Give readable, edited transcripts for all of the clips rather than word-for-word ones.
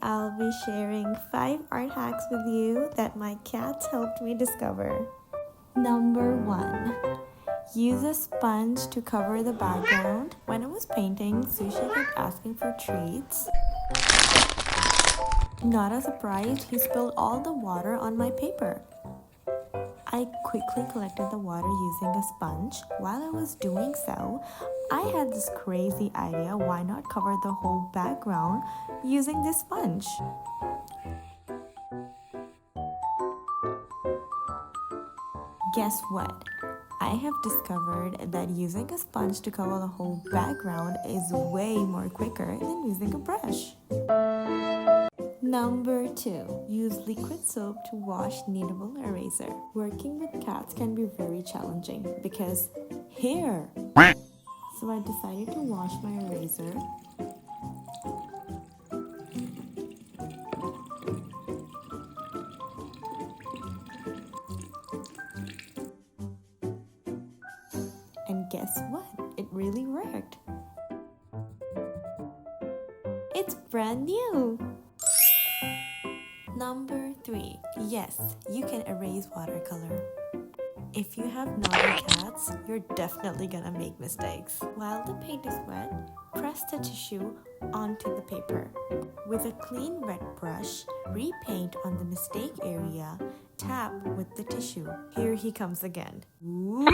I'll be sharing 5 art hacks with you that my cats helped me discover. Number 1. Use a sponge to cover the background. When I was painting, Sushi kept asking for treats. Not a surprise, he spilled all the water on my paper. I quickly collected the water using a sponge. While I was doing so, I had this crazy idea: why not cover the whole background using this sponge? Guess what? I have discovered that using a sponge to cover the whole background is way more quicker than using a brush. Number 2. Use liquid soap to wash kneadable eraser. Working with cats can be very challenging because hair. So I decided to wash my eraser. And guess what? It really worked. It's brand new. Number 3. Yes, you can erase watercolor. If you have naughty cats, you're definitely gonna make mistakes. While the paint is wet, press the tissue onto the paper. With a clean wet brush, repaint on the mistake area. Tap with the tissue. Here he comes again. Whoop.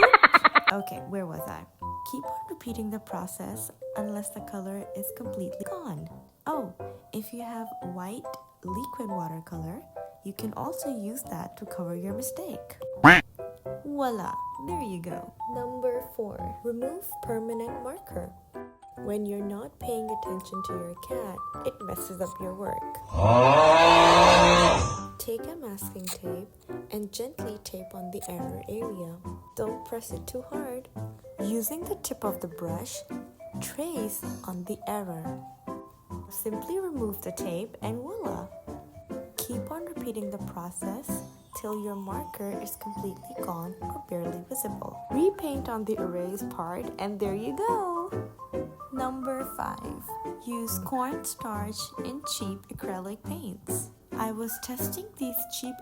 Okay, where was I? Keep on repeating the process unless the color is completely gone. Oh, if you have white liquid watercolor, you can also use that to cover your mistake. Voila, there you go. Number 4. Remove permanent marker. When you're not paying attention to your cat, it messes up your work. Take a masking tape and gently tape on the error area. Don't press it too hard. Using the tip of the brush, trace on the error. Simply remove the tape and voila! Keep on repeating the process till your marker is completely gone or barely visible. Repaint on the erased part and there you go! Number 5. Use cornstarch in cheap acrylic paints. I was testing these cheap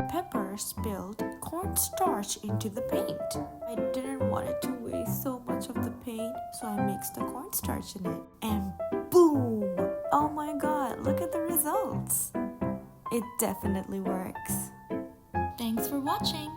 Pepper spilled cornstarch into the paint. I didn't want it to waste so much of the paint, so I mixed the cornstarch in it. And boom! Oh my god, look at the results! It definitely works. Thanks for watching!